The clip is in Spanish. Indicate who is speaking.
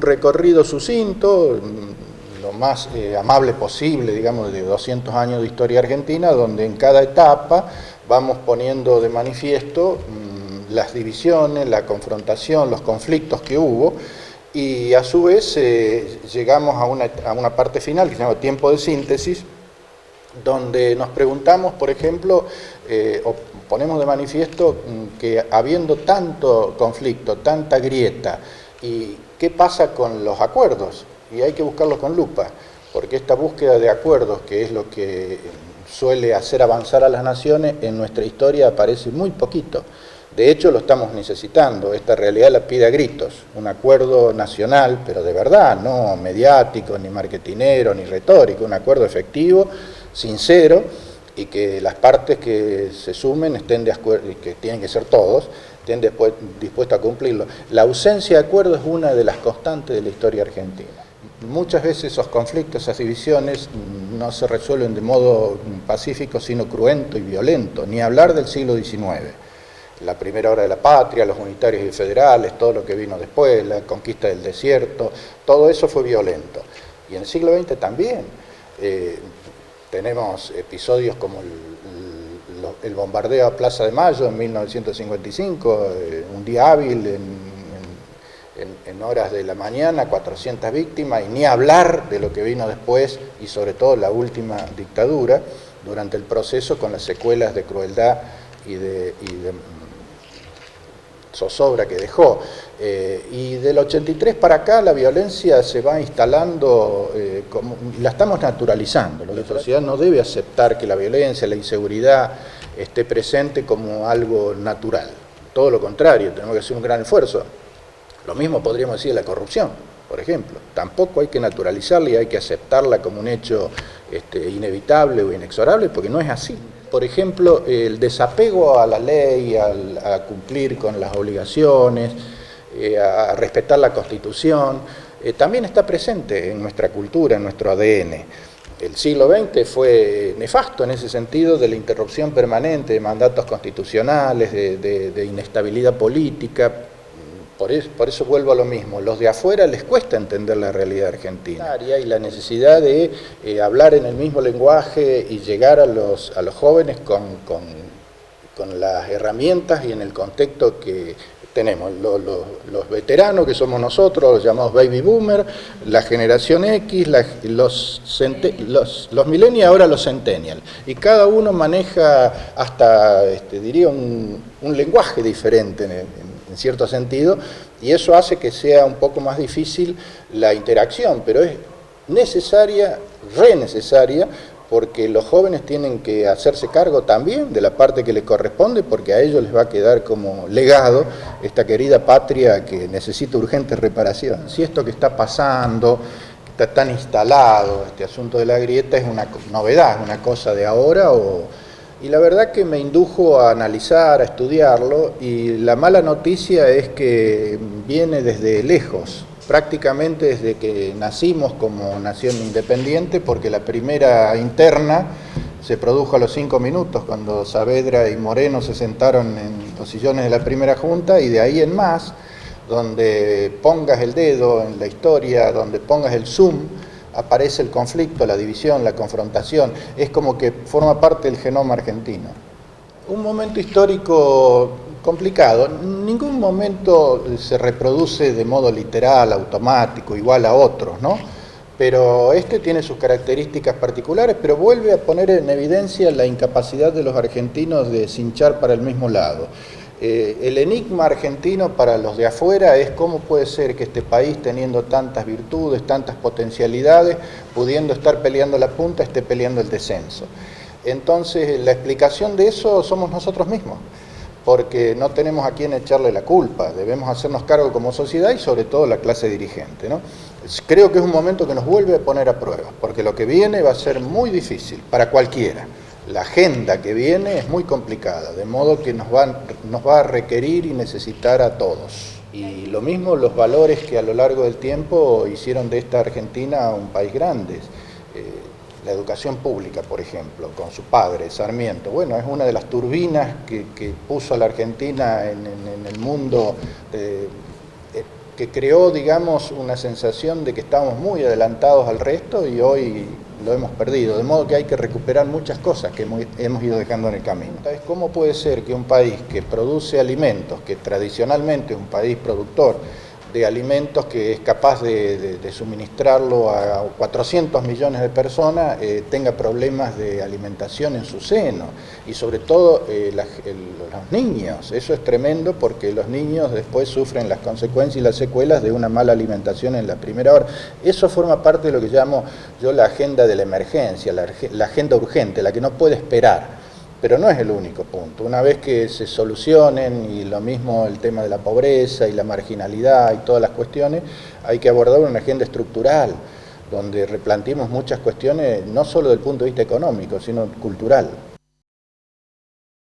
Speaker 1: recorrido sucinto, lo más amable posible, digamos, de 200 años de historia argentina, donde en cada etapa vamos poniendo de manifiesto las divisiones, la confrontación, los conflictos que hubo, y a su vez llegamos a una parte final que se llama tiempo de síntesis, donde nos preguntamos, por ejemplo, o ponemos de manifiesto que habiendo tanto conflicto, tanta grieta, ¿y qué pasa con los acuerdos? Y hay que buscarlos con lupa, porque esta búsqueda de acuerdos, que es lo que suele hacer avanzar a las naciones, en nuestra historia aparece muy poquito. De hecho, lo estamos necesitando, esta realidad la pide a gritos, un acuerdo nacional, pero de verdad, no mediático, ni marketinero, ni retórico, un acuerdo efectivo, sincero, y que las partes que se sumen estén de acuerdo, y que tienen que ser todos, estén dispuestos a cumplirlo. La ausencia de acuerdo es una de las constantes de la historia argentina. Muchas veces esos conflictos, esas divisiones, no se resuelven de modo pacífico, sino cruento y violento, ni hablar del siglo XIX. La primera hora de la patria, los unitarios y federales, todo lo que vino después, la conquista del desierto, todo eso fue violento. Y en el siglo XX también. Tenemos episodios como el bombardeo a Plaza de Mayo en 1955, un día hábil en horas de la mañana, 400 víctimas, y ni hablar de lo que vino después, y sobre todo la última dictadura, durante el proceso con las secuelas de crueldad y de zozobra que dejó. Y del 83 para acá la violencia se va instalando, la estamos naturalizando. La sociedad no debe aceptar que la violencia, la inseguridad esté presente como algo natural. Todo lo contrario, tenemos que hacer un gran esfuerzo. Lo mismo podríamos decir de la corrupción, por ejemplo. Tampoco hay que naturalizarla y hay que aceptarla como un hecho inevitable o inexorable, porque no es así. Por ejemplo, el desapego a la ley, a cumplir con las obligaciones, a respetar la Constitución, también está presente en nuestra cultura, en nuestro ADN. El siglo XX fue nefasto en ese sentido, de la interrupción permanente de mandatos constitucionales, de inestabilidad política. Por eso vuelvo a lo mismo, los de afuera les cuesta entender la realidad argentina y la necesidad de hablar en el mismo lenguaje y llegar a los jóvenes con las herramientas y en el contexto que tenemos. Los veteranos, que somos nosotros, los llamados baby boomer, la generación X, los millennials, ahora los centennials, y cada uno maneja hasta, diría, un lenguaje diferente en cierto sentido, y eso hace que sea un poco más difícil la interacción, pero es necesaria, re necesaria, porque los jóvenes tienen que hacerse cargo también de la parte que les corresponde, porque a ellos les va a quedar como legado esta querida patria que necesita urgente reparación. Si esto que está pasando, que está tan instalado, este asunto de la grieta, es una novedad, una cosa de ahora, y la verdad que me indujo a analizar, a estudiarlo, y la mala noticia es que viene desde lejos, prácticamente desde que nacimos como nación independiente, porque la primera interna se produjo a los 5 minutos, cuando Saavedra y Moreno se sentaron en los sillones de la primera junta, y de ahí en más, donde pongas el dedo en la historia, donde pongas el zoom, aparece el conflicto, la división, la confrontación. Es como que forma parte del genoma argentino. Un momento histórico complicado. Ningún momento se reproduce de modo literal, automático, igual a otros, ¿no? Pero este tiene sus características particulares, pero vuelve a poner en evidencia la incapacidad de los argentinos de cinchar para el mismo lado. El enigma argentino para los de afuera es cómo puede ser que este país, teniendo tantas virtudes, tantas potencialidades, pudiendo estar peleando la punta, esté peleando el descenso. Entonces, la explicación de eso somos nosotros mismos, porque no tenemos a quién echarle la culpa, debemos hacernos cargo como sociedad y sobre todo la clase dirigente, ¿no? Creo que es un momento que nos vuelve a poner a prueba, porque lo que viene va a ser muy difícil para cualquiera. La agenda que viene es muy complicada, de modo que nos va a requerir y necesitar a todos. Y lo mismo los valores que a lo largo del tiempo hicieron de esta Argentina un país grande. La educación pública, por ejemplo, con su padre, Sarmiento, bueno, es una de las turbinas que puso a la Argentina en el mundo que creó, digamos, una sensación de que estábamos muy adelantados al resto y hoy lo hemos perdido, de modo que hay que recuperar muchas cosas que hemos ido dejando en el camino. Entonces, ¿cómo puede ser que un país que produce alimentos, que tradicionalmente es un país productor de alimentos, que es capaz de suministrarlo a 400 millones de personas, tenga problemas de alimentación en su seno? Y sobre todo los niños, eso es tremendo porque los niños después sufren las consecuencias y las secuelas de una mala alimentación en la primera hora. Eso forma parte de lo que llamo yo la agenda de la emergencia, la agenda urgente, la que no puede esperar. Pero no es el único punto. Una vez que se solucionen, y lo mismo el tema de la pobreza y la marginalidad y todas las cuestiones, hay que abordar una agenda estructural, donde replanteemos muchas cuestiones, no solo desde el punto de vista económico, sino cultural.